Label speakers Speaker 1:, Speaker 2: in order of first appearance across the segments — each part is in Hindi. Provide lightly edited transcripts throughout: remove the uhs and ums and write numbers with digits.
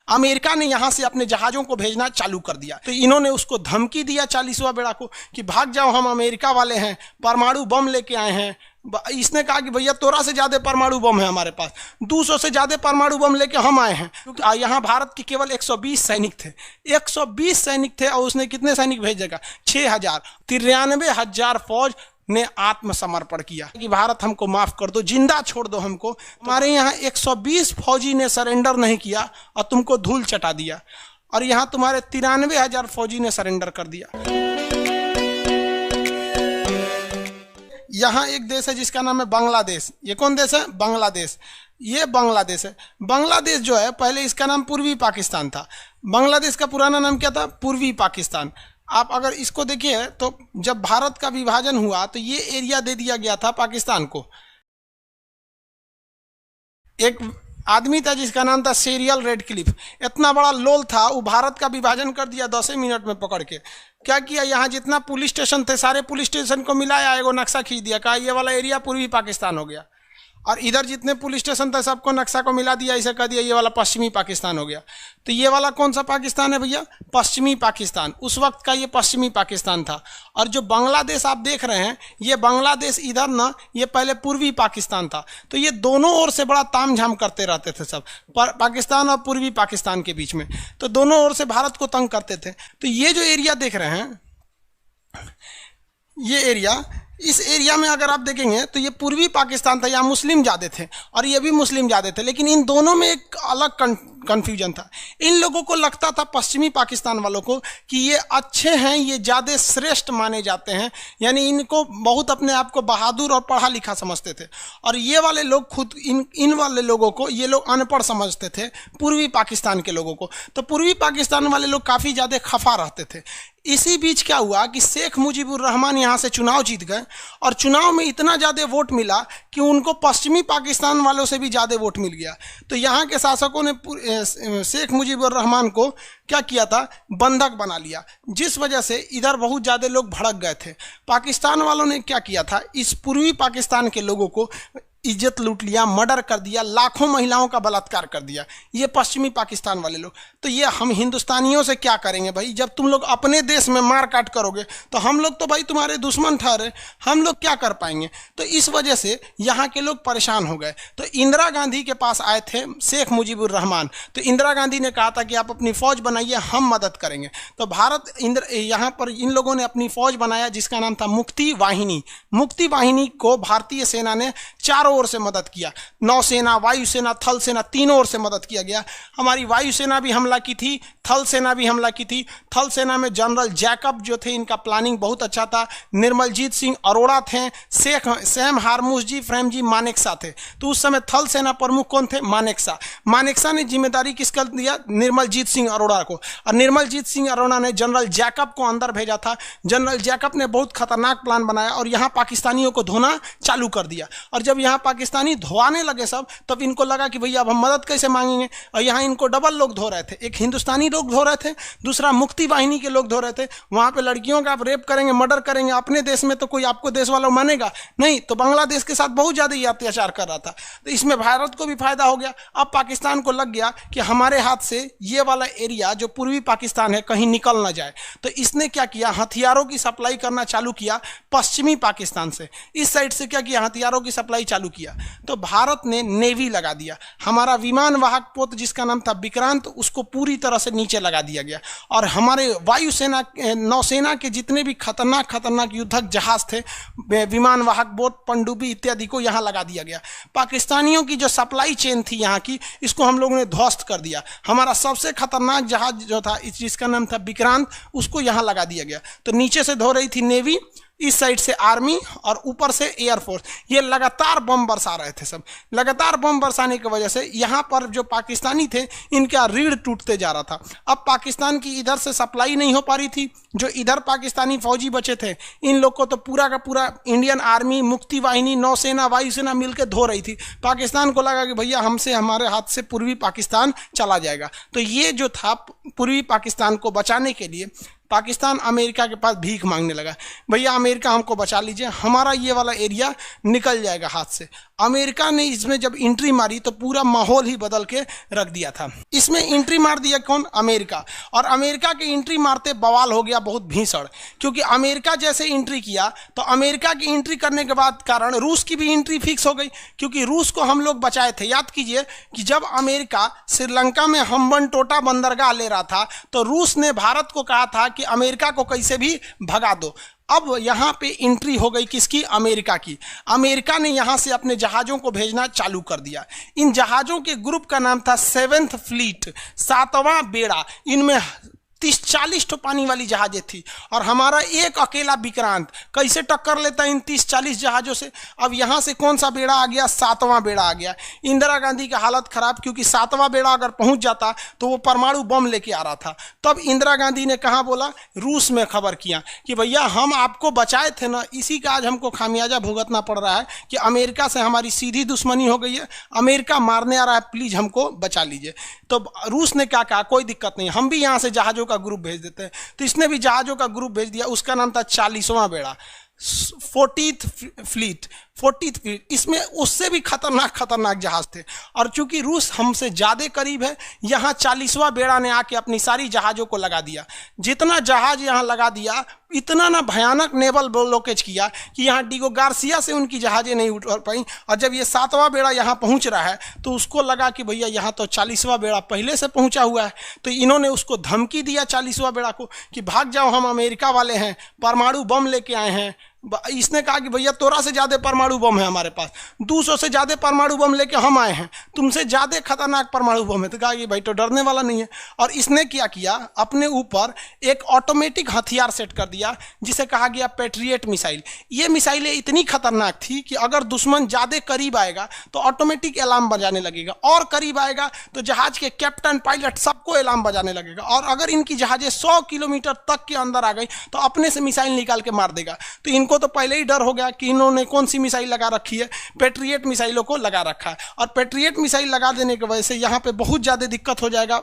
Speaker 1: अमेरिका ने यहाँ से अपने जहाज़ों को भेजना चालू कर दिया। तो इन्होंने उसको धमकी दिया 40वां बेड़ा को कि भाग जाओ, हम अमेरिका वाले हैं, परमाणु बम लेके आए हैं। इसने कहा कि भैया तोरा से ज़्यादा परमाणु बम है हमारे पास, 200 से ज़्यादा परमाणु बम लेके हम आए हैं। क्योंकि यहाँ भारत के केवल 120 सैनिक थे, 120 सैनिक थे और उसने कितने सैनिक भेजेगा? 6000। 93,000 फौज ने आत्मसमर्पण किया कि भारत हमको माफ कर दो, जिंदा छोड़ दो हमको। हमारे यहाँ 120 फौजी ने सरेंडर नहीं किया और तुमको धूल चटा दिया, और यहाँ तुम्हारे 93,000 फौजी ने सरेंडर कर दिया। यहाँ एक देश है जिसका नाम है बांग्लादेश। ये कौन देश है? बांग्लादेश। ये बांग्लादेश है। बांग्लादेश जो है, पहले इसका नाम पूर्वी पाकिस्तान था। बांग्लादेश का पुराना नाम क्या था? पूर्वी पाकिस्तान। आप अगर इसको देखिए तो जब भारत का विभाजन हुआ तो ये एरिया दे दिया गया था पाकिस्तान को। एक आदमी था जिसका नाम था सेरियल रेडक्लिफ, इतना बड़ा लोल था, वो भारत का विभाजन कर दिया 10 मिनट में पकड़ के। क्या किया, यहाँ जितना पुलिस स्टेशन थे सारे पुलिस स्टेशन को मिलाया, एगो नक्शा खींच दिया, कहा ये वाला एरिया पूर्वी पाकिस्तान हो गया। और इधर जितने पुलिस स्टेशन थे सबको नक्शा को मिला दिया, इसे कह दिया ये वाला पश्चिमी पाकिस्तान हो गया। तो ये वाला कौन सा पाकिस्तान है भैया? पश्चिमी पाकिस्तान। उस वक्त का ये पश्चिमी पाकिस्तान था। और जो बांग्लादेश आप देख रहे हैं, ये बांग्लादेश इधर ना, ये पहले पूर्वी पाकिस्तान था। तो ये दोनों ओर से बड़ा तामझाम करते रहते थे सब, पाकिस्तान और पूर्वी पाकिस्तान के बीच में। तो दोनों ओर से भारत को तंग करते थे। तो ये जो एरिया देख रहे हैं, ये एरिया, इस एरिया में अगर आप देखेंगे तो ये पूर्वी पाकिस्तान था, यहाँ मुस्लिम ज़्यादा थे और ये भी मुस्लिम ज़्यादा थे। लेकिन इन दोनों में एक अलग कन्फ्यूजन था। इन लोगों को लगता था, पश्चिमी पाकिस्तान वालों को, कि ये अच्छे हैं, ये ज़्यादा श्रेष्ठ माने जाते हैं, यानी इनको बहुत अपने आप को बहादुर और पढ़ा लिखा समझते थे। और ये वाले लोग खुद इन वाले लोगों को ये लोग अनपढ़ समझते थे, पूर्वी पाकिस्तान के लोगों को। तो पूर्वी पाकिस्तान वाले लोग काफ़ी ज़्यादा खफा रहते थे। इसी बीच क्या हुआ कि शेख मुजीबुर रहमान यहाँ से चुनाव जीत गए और चुनाव में इतना ज़्यादा वोट मिला कि उनको पश्चिमी पाकिस्तान वालों से भी ज़्यादा वोट मिल गया। तो यहाँ के शासकों ने शेख मुजीबुर रहमान को क्या किया था? बंधक बना लिया, जिस वजह से इधर बहुत ज़्यादा लोग भड़क गए थे। पाकिस्तान वालों ने क्या किया था? इस पूर्वी पाकिस्तान के लोगों को इज्जत लूट लिया, मर्डर कर दिया, लाखों महिलाओं का बलात्कार कर दिया, ये पश्चिमी पाकिस्तान वाले लोग। तो ये हम हिंदुस्तानियों से क्या करेंगे भाई? जब तुम लोग अपने देश में मार काट करोगे तो हम लोग तो भाई तुम्हारे दुश्मन ठहरे, हम लोग क्या कर पाएंगे? तो इस वजह से यहाँ के लोग परेशान हो गए। तो इंदिरा गांधी के पास आए थे शेख मुजीबुर रहमान। तो इंदिरा गांधी ने कहा था कि आप अपनी फ़ौज बनाइए, हम मदद करेंगे। तो यहाँ पर इन लोगों ने अपनी फ़ौज बनाया जिसका नाम था मुक्ति वाहिनी। मुक्ति वाहिनी को भारतीय सेना ने चारों ओर से मदद किया, नौसेना, वायुसेना, थल सेना, तीनों ओर से मदद किया गया। हमारी वायुसेना भी हमला की थी, थल सेना भी हमला की थी। थल सेना में जनरल जैकब जो थे, इनका प्लानिंग बहुत अच्छा था। निर्मलजीत सिंह अरोड़ा थे, सैम हारमूस जी, फ्रेम जी मानेकशॉ थे। तो उस समय थल सेना प्रमुख कौन थे? मानेकशॉ। मानेकशॉ ने जिम्मेदारी किसका दिया? निर्मलजीत सिंह अरोड़ा को। और निर्मलजीत सिंह अरोड़ा ने जनरल जैकब को अंदर भेजा था। जनरल जैकब ने बहुत खतरनाक प्लान बनाया और यहाँ पाकिस्तानियों को धोना चालू कर दिया। और जब यहाँ पाकिस्तानी धोआने लगे सब, तब इनको लगा कि भैया अब हम मदद कैसे मांगेंगे। और यहाँ इनको डबल लोग धो रहे थे, एक हिंदुस्तानी लोग धो रहे थे, दूसरा मुक्ति वाहिनी के लोग धो रहे थे। वहाँ पे लड़कियों का आप रेप करेंगे, मर्डर करेंगे, अपने देश में तो कोई आपको देश वाला मानेगा नहीं। तो बांग्लादेश के साथ बहुत ज़्यादा ही अत्याचार कर रहा था। तो इसमें भारत को भी फायदा हो गया। अब पाकिस्तान को लग गया कि हमारे हाथ से ये वाला एरिया जो पूर्वी पाकिस्तान है कहीं निकल ना जाए। तो इसने क्या किया? हथियारों की सप्लाई करना चालू किया पश्चिमी पाकिस्तान से। इस साइड से क्या किया? हथियारों की सप्लाई चालू किया। तो भारत ने नेवी लगा दिया। हमारा विमान वाहक पोत जिसका नाम था विक्रांत, उसको पूरी तरह से नीचे लगा दिया गया। और हमारे वायुसेना, नौसेना के जितने भी खतरनाक युद्धक जहाज थे, विमान वाहक बोट, पनडुब्बी इत्यादि को यहाँ लगा दिया गया। पाकिस्तानियों की जो सप्लाई चेन थी यहाँ की, इसको हम लोगों ने ध्वस्त कर दिया। हमारा सबसे खतरनाक जहाज जो था जिसका नाम था विक्रांत, उसको यहाँ लगा दिया गया। तो नीचे से धो रही थी नेवी, इस साइड से आर्मी और ऊपर से एयरफोर्स। ये लगातार बम बरसा रहे थे सब। लगातार बम बरसाने की वजह से यहाँ पर जो पाकिस्तानी थे, इनका रीढ़ टूटते जा रहा था। अब पाकिस्तान की इधर से सप्लाई नहीं हो पा रही थी। जो इधर पाकिस्तानी फौजी बचे थे, इन लोग को तो पूरा का पूरा इंडियन आर्मी, मुक्ति वाहिनी, नौसेना, वायुसेना मिलकर धो रही थी। पाकिस्तान को लगा कि भैया हमसे, हमारे हाथ से पूर्वी पाकिस्तान चला जाएगा। तो ये जो था, पूर्वी पाकिस्तान को बचाने के लिए पाकिस्तान अमेरिका के पास भीख मांगने लगा, भैया अमेरिका हमको बचा लीजिए, हमारा ये वाला एरिया निकल जाएगा हाथ से। अमेरिका ने इसमें जब एंट्री मारी तो पूरा माहौल ही बदल के रख दिया था। इसमें एंट्री मार दिया कौन? अमेरिका। और अमेरिका की एंट्री मारते बवाल हो गया बहुत भीषण, क्योंकि अमेरिका जैसे एंट्री किया तो अमेरिका की एंट्री करने के बाद कारण रूस की भी एंट्री फिक्स हो गई, क्योंकि रूस को हम लोग बचाए थे। याद कीजिए कि जब अमेरिका श्रीलंका में हम्बनटोटा बंदरगाह ले रहा था तो रूस ने भारत को कहा था कि अमेरिका को कैसे भी भगा दो। अब यहाँ पे एंट्री हो गई किसकी? अमेरिका की। अमेरिका ने यहाँ से अपने जहाज़ों को भेजना चालू कर दिया। इन जहाज़ों के ग्रुप का नाम था 7th फ्लीट, 7वां बेड़ा। इनमें 30-40 तो पानी वाली जहाजें थी और हमारा एक अकेला विक्रांत कैसे टक्कर लेता इन 30-40 जहाज़ों से। अब यहाँ से कौन सा बेड़ा आ गया? 7वां बेड़ा आ गया। इंदिरा गांधी की हालत खराब, क्योंकि 7वां बेड़ा अगर पहुँच जाता तो वो परमाणु बम लेके आ रहा था। तब इंदिरा गांधी ने कहाँ बोला? रूस में खबर किया कि भैया हम आपको बचाए थे ना, इसी का आज हमको खामियाजा भुगतना पड़ रहा है कि अमेरिका से हमारी सीधी दुश्मनी हो गई है, अमेरिका मारने आ रहा है, प्लीज़ हमको बचा लीजिए। तो रूस ने क्या कहा? कोई दिक्कत नहीं, हम भी यहाँ से जहाज़ों का ग्रुप भेज देते हैं। तो इसने भी जहाजों का ग्रुप भेज दिया, उसका नाम था 40वां बेड़ा, 40th फ्लीट। इसमें उससे भी खतरनाक जहाज थे। और चूंकि रूस हमसे ज्यादा करीब है, यहाँ 40वां बेड़ा ने आके अपनी सारी जहाजों को लगा दिया। जितना जहाज यहाँ लगा दिया, इतना ना भयानक नेवल ब्लॉकेज किया कि यहाँ डिगो गार्सिया से उनकी जहाजें नहीं उठ पाई। और जब ये 7वां बेड़ा यहाँ पहुँच रहा है तो उसको लगा कि भैया यहाँ तो 40वां बेड़ा पहले से पहुँचा हुआ है। तो इन्होंने उसको धमकी दिया 40वां बेड़ा को कि भाग जाओ, हम अमेरिका वाले हैं, परमाणु बम लेके आए हैं। इसने कहा कि भैया तोरा से ज़्यादा परमाणु बम है हमारे पास, 200 से ज़्यादा परमाणु बम लेके हम आए हैं, तुमसे ज़्यादा खतरनाक परमाणु बम है। तो कहा कि भाई तो डरने वाला नहीं है। और इसने क्या किया? अपने ऊपर एक ऑटोमेटिक हथियार सेट कर दिया जिसे कहा गया पैट्रियट मिसाइल। ये मिसाइलें इतनी खतरनाक थी कि अगर दुश्मन ज़्यादा करीब आएगा तो ऑटोमेटिक अलार्म बजाने लगेगा, और करीब आएगा तो जहाज के कैप्टन पायलट सबको अलार्म बजाने लगेगा। और अगर इनकी जहाजें 100 किलोमीटर तक के अंदर आ गई तो अपने से मिसाइल निकाल के मार देगा। तो इनको तो पहले ही डर हो गया कि इन्होंने कौन सी मिसाइल लगा रखी है, पैट्रियट मिसाइलों को लगा रखा है। और पैट्रियट मिसाइल लगा देने की वजह से यहाँ पे बहुत ज़्यादा दिक्कत हो जाएगा।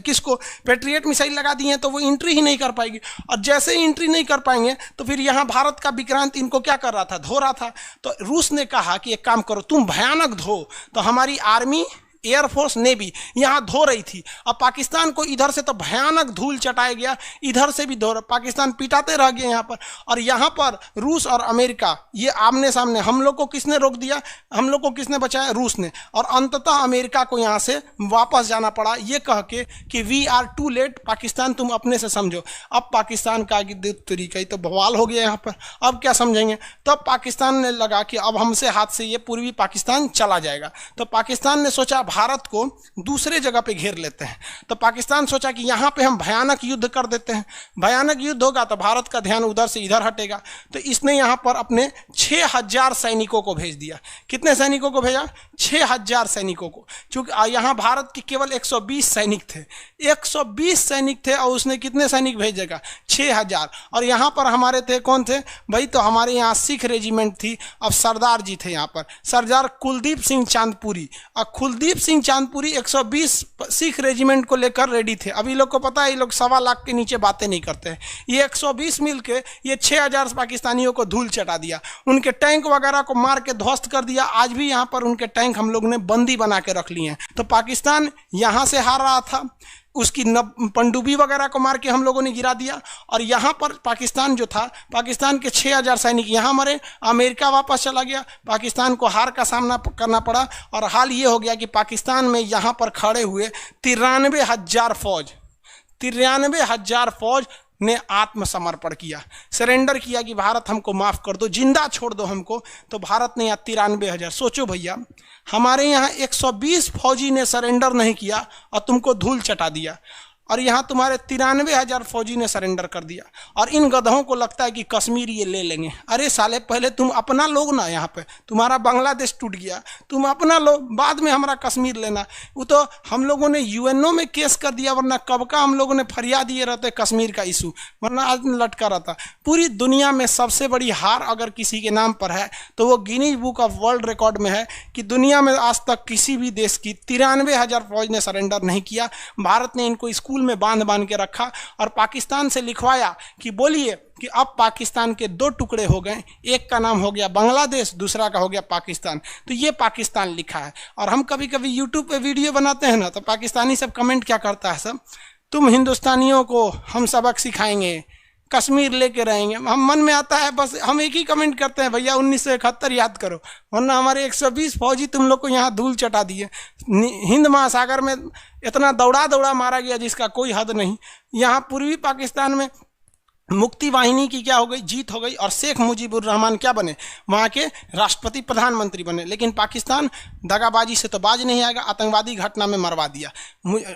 Speaker 1: किसको? पैट्रियट मिसाइल लगा दी है तो वो एंट्री ही नहीं कर पाएगी, और जैसे ही एंट्री नहीं कर पाएंगे तो फिर यहाँ भारत का विक्रांत इनको क्या कर रहा था? धो रहा था। तो रूस ने कहा कि एक काम करो, तुम भयानक धो। तो हमारी आर्मी, एयरफोर्स, नेवी यहाँ धो रही थी। अब पाकिस्तान को इधर से तो भयानक धूल चटाया गया, इधर से भी धो रहा, पाकिस्तान पिटाते रह गए यहाँ पर। और यहाँ पर रूस और अमेरिका ये आमने सामने। हम लोग को किसने रोक दिया? हम लोग को किसने बचाया? रूस ने। और अंततः अमेरिका को यहाँ से वापस जाना पड़ा, ये कह के कि we are too late, Pakistan तुम अपने से समझो। अब पाकिस्तान का तरीका ही तो बवाल हो गया यहाँ पर, अब क्या समझेंगे? तब पाकिस्तान ने लगा कि अब हमसे हाथ से ये पूर्वी पाकिस्तान चला जाएगा। तो पाकिस्तान ने सोचा भारत को दूसरे जगह पे घेर लेते हैं। तो पाकिस्तान सोचा कि यहाँ पे हम भयानक युद्ध कर देते हैं, भयानक युद्ध होगा तो भारत का ध्यान उधर से इधर हटेगा। तो इसने यहाँ पर अपने 6000 सैनिकों को भेज दिया। कितने सैनिकों को भेजा? 6000 सैनिकों को। चूंकि यहाँ भारत के केवल 120 सैनिक थे, 120 सैनिक थे, और उसने कितने सैनिक भेजेगा? 6000। और यहाँ पर हमारे थे कौन थे भाई? तो हमारे यहाँ सिख रेजिमेंट थी। अब सरदार जी थे यहाँ पर, सरदार कुलदीप सिंह चांदपुरी। और कुलदीप सिंह चांदपुरी 120 सिख रेजिमेंट को लेकर रेडी थे। अभी लोग को पता है, ये लोग 1.25 लाख के नीचे बातें नहीं करते हैं। ये 120 मिल के ये 6000 पाकिस्तानियों को धूल चटा दिया, उनके टैंक वगैरह को मार के ध्वस्त कर दिया। आज भी यहाँ पर उनके टैंक हम लोग ने बंदी बना के रख लिए हैं। तो पाकिस्तान यहाँ से हार रहा था, उसकी पनडुब्बी वगैरह को मार के हम लोगों ने गिरा दिया। और यहाँ पर पाकिस्तान जो था, पाकिस्तान के 6000 सैनिक यहाँ मरे, अमेरिका वापस चला गया, पाकिस्तान को हार का सामना करना पड़ा। और हाल ये हो गया कि पाकिस्तान में यहाँ पर खड़े हुए 93,000 फौज, 93,000 फौज ने आत्मसमर्पण किया, सरेंडर किया कि भारत हमको माफ़ कर दो, जिंदा छोड़ दो हमको। तो भारत ने यहाँ 93,000, सोचो भैया, हमारे यहाँ 120 फौजी ने सरेंडर नहीं किया और तुमको धूल चटा दिया, और यहाँ तुम्हारे 93,000 फौजी ने सरेंडर कर दिया। और इन गधों को लगता है कि कश्मीर ये ले लेंगे। अरे साले, पहले तुम अपना लोग ना, यहाँ पे तुम्हारा बांग्लादेश टूट गया, तुम अपना लो, बाद में हमारा कश्मीर लेना। वो तो हम लोगों ने यूएनओ में केस कर दिया, वरना कब का हम लोगों ने फरियाद दिए रहते कश्मीर का इशू, वरना आज लटका रहता। पूरी दुनिया में सबसे बड़ी हार अगर किसी के नाम पर है तो वो Guinness book of world record में है कि दुनिया में आज तक किसी भी देश की 93,000 फौज ने सरेंडर नहीं किया। भारत ने इनको स्कूल स्टूल में बांध बांध के रखा और पाकिस्तान से लिखवाया कि बोलिए कि अब पाकिस्तान के दो टुकड़े हो गए, एक का नाम हो गया बांग्लादेश, दूसरा का हो गया पाकिस्तान। तो ये पाकिस्तान लिखा है। और हम कभी कभी यूट्यूब पे वीडियो बनाते हैं ना, तो पाकिस्तानी सब कमेंट क्या करता है, सब तुम हिंदुस्तानियों को हम सबक सिखाएंगे, कश्मीर लेके रहेंगे। हम मन में आता है बस हम एक ही कमेंट करते हैं, भैया 1971 याद करो, वरना हमारे 120 फौजी तुम लोग को यहाँ धूल चटा दिए। हिंद महासागर में इतना दौड़ा दौड़ा मारा गया जिसका कोई हद नहीं। यहाँ पूर्वी पाकिस्तान में मुक्ति वाहिनी की क्या हो गई, जीत हो गई, और शेख मुजीबुर रहमान क्या बने, वहाँ के राष्ट्रपति प्रधानमंत्री बने। लेकिन पाकिस्तान दगाबाजी से तो बाज नहीं आएगा, आतंकवादी घटना में मरवा दिया।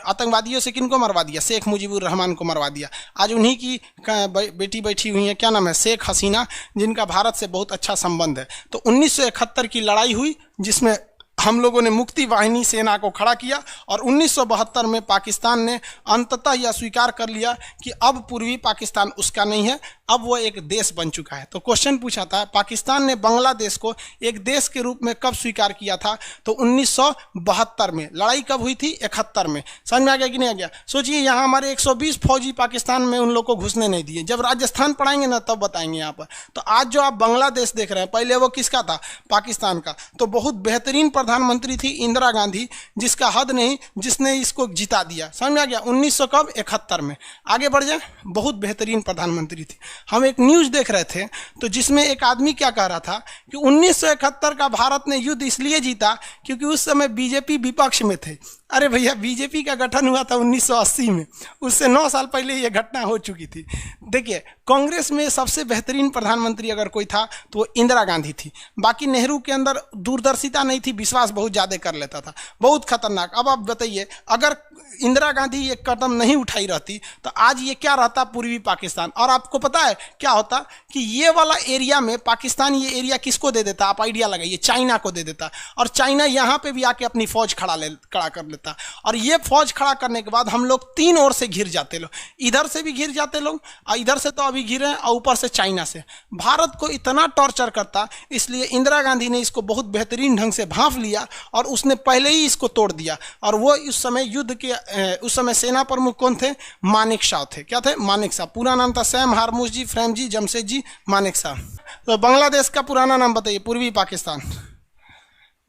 Speaker 1: आतंकवादियों से किनको मरवा दिया, शेख मुजीबुर रहमान को मरवा दिया। आज उन्हीं की बेटी बैठी हुई है, क्या नाम है, शेख हसीना, जिनका भारत से बहुत अच्छा संबंध है। तो 1971 की लड़ाई हुई जिसमें हम लोगों ने मुक्ति वाहिनी सेना को खड़ा किया, और 1972 में पाकिस्तान ने अंततः यह स्वीकार कर लिया कि अब पूर्वी पाकिस्तान उसका नहीं है, अब वो एक देश बन चुका है। तो क्वेश्चन पूछा था, पाकिस्तान ने बांग्लादेश को एक देश के रूप में कब स्वीकार किया था, तो 1972 में। लड़ाई कब हुई थी, 71 में। समझ में आ गया कि नहीं आ गया? सोचिए, यहाँ हमारे 120 फौजी पाकिस्तान में उन लोग को घुसने नहीं दिए। जब राजस्थान पढ़ाएंगे ना तब बताएंगे यहाँ पर। तो आज जो आप बांग्लादेश देख रहे हैं, पहले वो किसका था, पाकिस्तान का। तो बहुत बेहतरीन प्रधानमंत्री थी इंदिरा गांधी, जिसका हद नहीं, जिसने इसको जिता दिया। समझ में आ गया? 1971 में। आगे बढ़ जाए, बहुत बेहतरीन प्रधानमंत्री थी। हम एक न्यूज़ देख रहे थे, तो जिसमें एक आदमी क्या कह रहा था कि 1971 का भारत ने युद्ध इसलिए जीता क्योंकि उस समय बीजेपी विपक्ष में थे। अरे भैया, बीजेपी का गठन हुआ था 1980 में, उससे 9 साल पहले ये घटना हो चुकी थी। देखिए, कांग्रेस में सबसे बेहतरीन प्रधानमंत्री अगर कोई था तो वो इंदिरा गांधी थी। बाकी नेहरू के अंदर दूरदर्शिता नहीं थी, विश्वास बहुत ज़्यादा कर लेता था, बहुत खतरनाक। अब आप बताइए, अगर इंदिरा गांधी ये कदम नहीं उठाई रहती तो आज ये क्या रहता, पूर्वी पाकिस्तान। और आपको पता है क्या होता कि ये वाला एरिया में पाकिस्तान ये एरिया किसको दे देता, आप आइडिया लगाइए, चाइना को दे देता। और चाइना यहाँ पे भी आके अपनी फौज खड़ा कर लेता। और ये फौज खड़ा करने के बाद हम लोग 3 ओर से घिर जाते लोग, इधर से भी घिर जाते लोग, और इधर से तो अभी घिरे, और ऊपर से चाइना से। भारत को इतना टॉर्चर करता, इसलिए इंदिरा गांधी ने इसको बहुत बेहतरीन ढंग से भांप लिया और उसने पहले ही इसको तोड़ दिया। और वो उस समय युद्ध के उस समय सेना प्रमुख कौन थे, मानेकशॉ थे। क्या थे, मानेकशॉ। पूरा नाम था सैम हारमूस जी, फ्रेम जी, जमशेद जी, मानेकशॉ। तो बांग्लादेश का पुराना नाम बताइए, पूर्वी पाकिस्तान।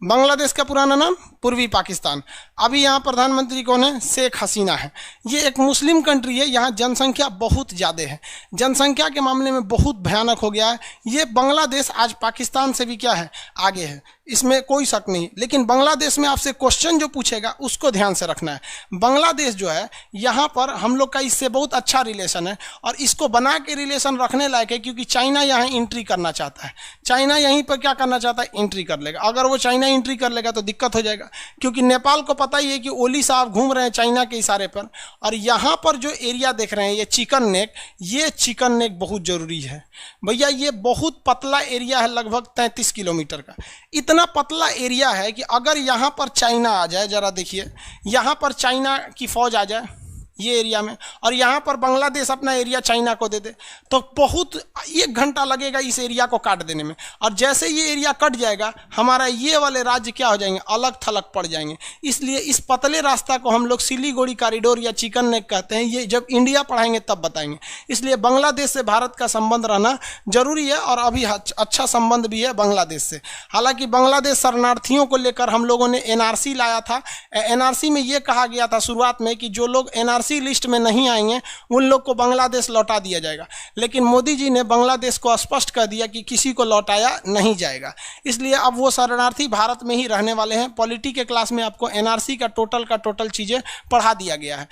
Speaker 1: बांग्लादेश का पुराना नाम पूर्वी पाकिस्तान। अभी यहाँ प्रधानमंत्री कौन है, शेख हसीना है। ये एक मुस्लिम कंट्री है, यहाँ जनसंख्या बहुत ज़्यादा है, जनसंख्या के मामले में बहुत भयानक हो गया है। ये बांग्लादेश आज पाकिस्तान से भी क्या है, आगे है, इसमें कोई शक नहीं। लेकिन बांग्लादेश में आपसे क्वेश्चन जो पूछेगा उसको ध्यान से रखना है। बांग्लादेश जो है, यहाँ पर हम लोग का इससे बहुत अच्छा रिलेशन है, और इसको बना के रिलेशन रखने लायक है, क्योंकि चाइना यहाँ एंट्री करना चाहता है। चाइना यहीं पर क्या करना चाहता है, एंट्री कर लेगा। अगर वो चाइना एंट्री कर लेगा तो दिक्कत हो जाएगा, क्योंकि नेपाल को पता ही है कि ओली साहब घूम रहे हैं चाइना के इशारे पर। और यहाँ पर जो एरिया देख रहे हैं, ये चिकन नेक, ये चिकन नेक बहुत ज़रूरी है भैया। ये बहुत पतला एरिया है, लगभग 33 किलोमीटर का। इतना पतला एरिया है कि अगर यहाँ पर चाइना आ जाए, जरा देखिए, यहाँ पर चाइना की फौज आ जाए ये एरिया में, और यहाँ पर बांग्लादेश अपना एरिया चाइना को दे दे, तो बहुत 1 घंटा लगेगा इस एरिया को काट देने में। और जैसे ये एरिया कट जाएगा, हमारा ये वाले राज्य क्या हो जाएंगे, अलग थलग पड़ जाएंगे। इसलिए इस पतले रास्ता को हम लोग सिलीगुड़ी कॉरिडोर या चिकन नेक कहते हैं। ये जब इंडिया पढ़ाएंगे तब बताएंगे। इसलिए बांग्लादेश से भारत का संबंध रहना जरूरी है, और अभी अच्छा संबंध भी है बांग्लादेश से। हालांकि बांग्लादेश शरणार्थियों को लेकर हम लोगों ने NRC लाया था। NRC में ये कहा गया था शुरुआत में कि जो लोग NRC लिस्ट में नहीं आएंगे उन लोग को बांग्लादेश लौटा दिया जाएगा। लेकिन मोदी जी ने बांग्लादेश को स्पष्ट कर दिया कि किसी को लौटाया नहीं जाएगा। इसलिए अब वो शरणार्थी भारत में ही रहने वाले हैं। पॉलिटी के क्लास में आपको NRC का टोटल चीज़ें पढ़ा दिया गया है।